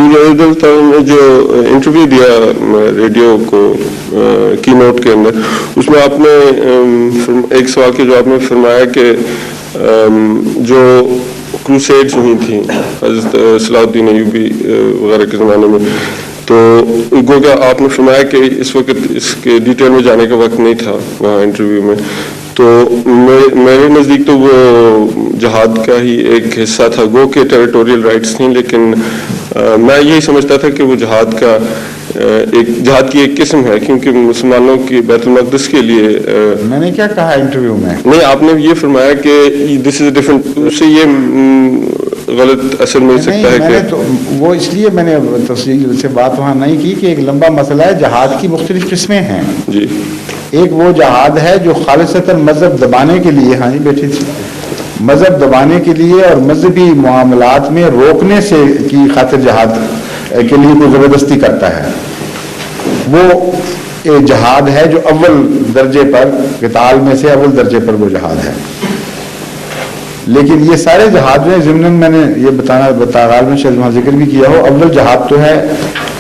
نے جو انٹرویو دیا ریڈیو کو کی نوٹ کے اندر، اس میں آپ نے ایک سوال کے جواب میں فرمایا کہ جو کروسیڈز ہوئی تھیں حضرت صلاح الدین ایوبی وغیرہ کے زمانے میں، تو گو کہ آپ نے فرمایا کہ اس وقت اس کے ڈیٹیل میں جانے کا وقت نہیں تھا وہاں انٹرویو میں، تو میرے نزدیک تو وہ جہاد کا ہی ایک حصہ تھا، گو کہ ٹیریٹوریل رائٹس تھیں، لیکن میں یہی سمجھتا تھا کہ وہ جہاد کی ایک قسم ہے، کیونکہ مسلمانوں کی بیت المقدس کے لیے میں نے کیا کہا انٹرویو میں؟ نہیں، آپ نے یہ فرمایا کہ دس از ڈفرنٹ، اس سے یہ غلط اثر مل سکتا ہے کہ وہ اس لیے میں نے تفصیل سے بات وہاں نہیں کی کہ ایک لمبا مسئلہ ہے، جہاد کی مختلف قسمیں ہیں جی۔ ایک وہ جہاد ہے جو خالصتاً مذہب دبانے کے لیے، ہاں جی بیٹھی تھی، مذہب دبانے کے لیے اور مذہبی معاملات میں روکنے سے کی خاطر جہاد کے لیے کوئی زبردستی کرتا ہے، وہ جہاد ہے جو اول درجے پر، قتال میں سے اول درجے پر وہ جہاد ہے۔ لیکن یہ سارے جہاد میں ضمن میں نے یہ بتانا میں شاید وہاں ذکر بھی کیا ہو، اول جہاد تو ہے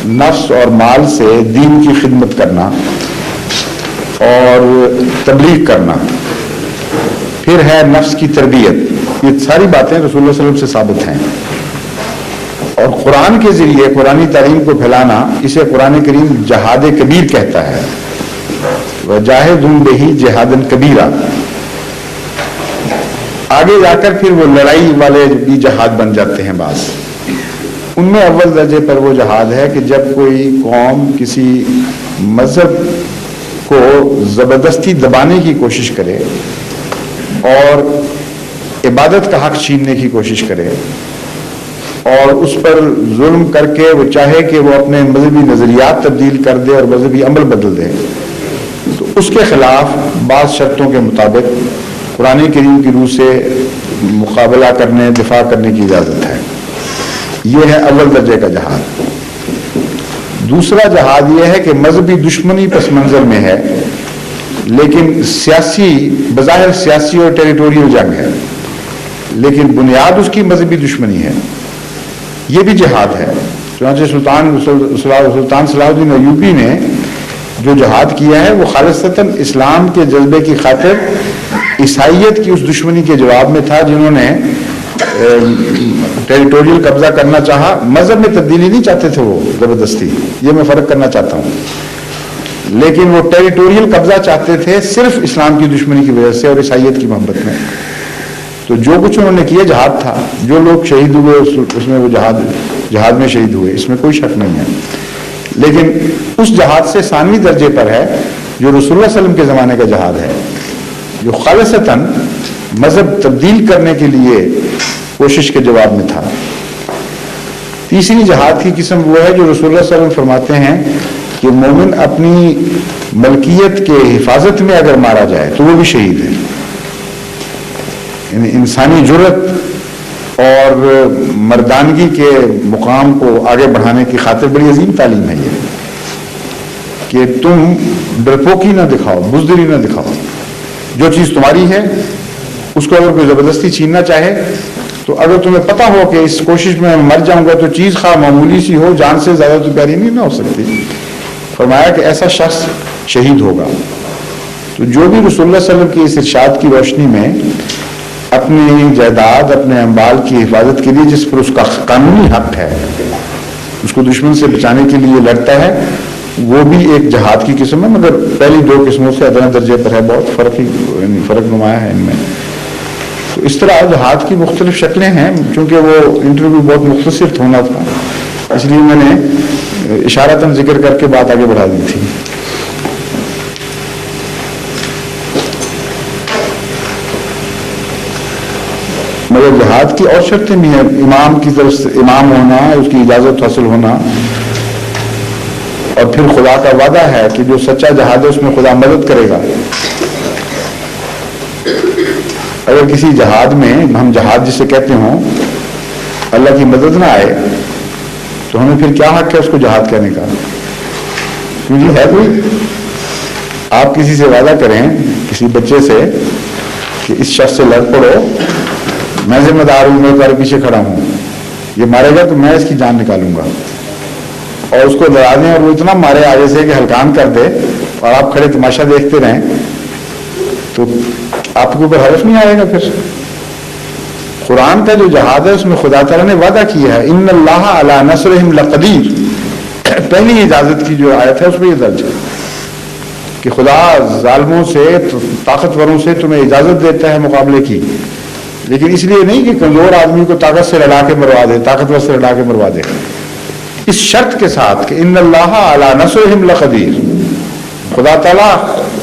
نفس اور مال سے دین کی خدمت کرنا اور تبلیغ کرنا، پھر ہے نفس کی تربیت، یہ ساری باتیں رسول اللہ صلی اللہ علیہ وسلم سے ثابت ہیں، اور قرآن کے ذریعے قرآنی تعلیم کو پھیلانا، اسے قرآن کریم جہاد کبیر کہتا ہے، وجاہدوا بہ جہادا کبیرا۔ آگے جا کر پھر وہ لڑائی والے بھی جہاد بن جاتے ہیں بعض، ان میں اول درجے پر وہ جہاد ہے کہ جب کوئی قوم کسی مذہب کو زبردستی دبانے کی کوشش کرے اور عبادت کا حق چھیننے کی کوشش کرے اور اس پر ظلم کر کے وہ چاہے کہ وہ اپنے مذہبی نظریات تبدیل کر دے اور مذہبی عمل بدل دے، تو اس کے خلاف بعض شرطوں کے مطابق قرآن کریم کی روح سے مقابلہ کرنے، دفاع کرنے کی اجازت ہے۔ یہ ہے اول درجے کا جہاد۔ دوسرا جہاد یہ ہے کہ مذہبی دشمنی پس منظر میں ہے، لیکن سیاسی، بظاہر سیاسی اور ٹیریٹوریل جنگ ہے، لیکن بنیاد اس کی مذہبی دشمنی ہے، یہ بھی جہاد ہے۔ چنانچہ سلطان صلاح الدین ایوبی نے جو جہاد کیا ہے وہ خالصتاً اسلام کے جذبے کی خاطر عیسائیت کی اس دشمنی کے جواب میں تھا جنہوں نے ٹیریٹوریل قبضہ کرنا چاہا، مذہب میں تبدیلی نہیں چاہتے تھے وہ زبردستی، یہ میں فرق کرنا چاہتا ہوں، لیکن وہ ٹیریٹوریل قبضہ چاہتے تھے صرف اسلام کی دشمنی کی وجہ سے اور عیسائیت کی محبت میں۔ تو جو کچھ انہوں نے کیا جہاد تھا، جو لوگ شہید ہوئے اس میں وہ جہاد میں شہید ہوئے، اس میں کوئی شک نہیں ہے، لیکن اس جہاد سے ثانوی درجے پر ہے جو رسول اللہ صلی اللہ علیہ وسلم کے زمانے کا جہاد ہے، جو خالصتاً مذہب تبدیل کرنے کے لیے کوشش کے جواب میں تھا۔ تیسری جہاد کی قسم وہ ہے جو رسول اللہ صلی اللہ علیہ وسلم فرماتے ہیں کہ مومن اپنی ملکیت کے حفاظت میں اگر مارا جائے تو وہ بھی شہید ہے، یعنی انسانی جرأت اور مردانگی کے مقام کو آگے بڑھانے کی خاطر بڑی عظیم تعلیم ہے یہ، کہ تم ڈرپوکی نہ دکھاؤ، بزدلی نہ دکھاؤ، جو چیز تمہاری ہے اس کو اگر کوئی زبردستی چھیننا چاہے تو اگر تمہیں پتہ ہو کہ اس کوشش میں مر جاؤں گا تو چیز خواہ معمولی سی ہو، جان سے زیادہ تو پیاری نہیں نہ ہو سکتی، فرمایا کہ ایسا شخص شہید ہوگا۔ تو جو بھی رسول اللہ صلی اللہ علیہ وسلم کی اس ارشاد کی روشنی میں اپنی جائیداد، اپنے اموال کی حفاظت کے لیے جس پر اس کا قانونی حق ہے، اس کو دشمن سے بچانے کے لیے لڑتا ہے، وہ بھی ایک جہاد کی قسم ہے، مگر پہلی دو قسموں سے ادنا درجے پر ہے، بہت فرق نمایاں ہے ان میں۔ تو اس طرح جہاد کی مختلف شکلیں ہیں، چونکہ وہ انٹرویو بہت مختصر ہونا تھا اس لیے میں نے اشارتاً ذکر کر کے بات آگے بڑھا دی تھی۔ مگر جہاد کی اور شرطیں بھی ہیں، امام کی طرف سے امام ہونا، اس کی اجازت حاصل ہونا، اور پھر خدا کا وعدہ ہے کہ جو سچا جہاد ہے اس میں خدا مدد کرے گا۔ اگر کسی جہاد میں، ہم جہاد جسے کہتے ہوں، اللہ کی مدد نہ آئے تو ہمیں پھر کیا حق ہے اس کو جہاد کہنے کا؟ کیونکہ ہے کوئی، آپ کسی سے وعدہ کریں، کسی بچے سے کہ اس شخص سے لڑ پڑو، میں ذمہ دار ہوں، میں تمہارے پیچھے کھڑا ہوں، یہ مارے گا تو میں اس کی جان نکالوں گا، اور اس کو لڑا دیں اور وہ اتنا مارے آگے سے کہ ہلکان کر دے اور آپ کھڑے تماشا دیکھتے رہیں تو آپ کے اوپر حرف نہیں آئے گا. پھر قرآن کا جو جہاد ہے اس میں خدا تعالیٰ نے وعدہ کیا ہے ان اللہ علی نصرہم لقدیر. پہلی اجازت کی جو آیت ہے اس میں یہ درج ہے کہ خدا ظالموں سے طاقتوروں سے تمہیں اجازت دیتا ہے مقابلے کی، لیکن اس لیے نہیں کہ کمزور آدمی کو طاقت سے لڑا کے مروا دے، طاقتور سے لڑا کے مروا دے، اس شرط کے ساتھ کہ ان اللہ علی نصرہم لقدیر. خدا تعالیٰ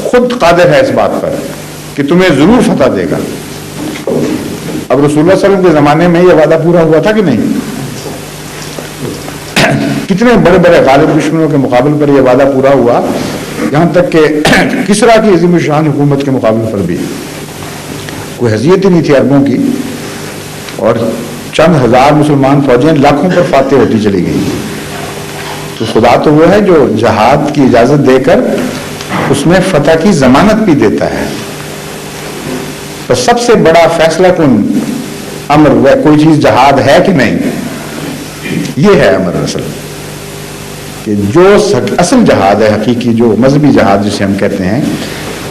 خود قادر ہے اس بات پر کہ تمہیں ضرور فتح دے گا. اب رسول اللہ صلی اللہ علیہ وسلم کے زمانے میں یہ وعدہ پورا ہوا تھا کہ نہیں؟ کتنے بڑے بڑے غالب دشمنوں کے مقابل پر یہ وعدہ پورا ہوا، یہاں تک کہ کسریٰ کی عظیم الشان حکومت کے مقابل پر بھی کوئی حیثیت ہی نہیں تھی عربوں کی، اور چند ہزار مسلمان فوجیں لاکھوں پر فاتح ہوتی چلی گئی. تو خدا تو وہ ہے جو جہاد کی اجازت دے کر اس میں فتح کی ضمانت بھی دیتا ہے. تو سب سے بڑا فیصلہ کن امر کوئی چیز جہاد ہے کہ نہیں، یہ ہے امر اصل، کہ جو اصل جہاد ہے حقیقی، جو مذہبی جہاد جسے ہم کہتے ہیں،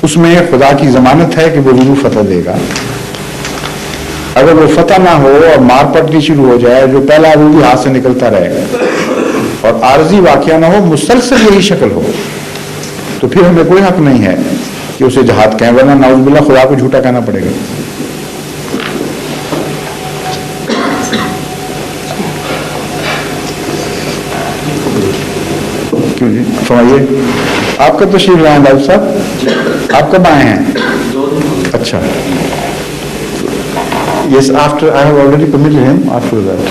اس میں خدا کی ضمانت ہے کہ وہ ضرور فتح دے گا. اگر وہ فتح نہ ہو اور مار پٹنی شروع ہو جائے، جو پہلا وہ بھی ہاتھ سے نکلتا رہے اور عارضی واقعہ نہ ہو، مسلسل یہی شکل ہو، تو پھر ہمیں کوئی حق نہیں ہے کہ اسے جہاد کہیں، ورنہ نعوذ باللہ خدا کو جھوٹا کہنا پڑے گا. کیوں جی فرمائیے. آپ کا تشریف لائیں ڈاکٹر صاحب، آپ کب آئے ہیں؟ اچھا. Yes, after I have already permitted him after that.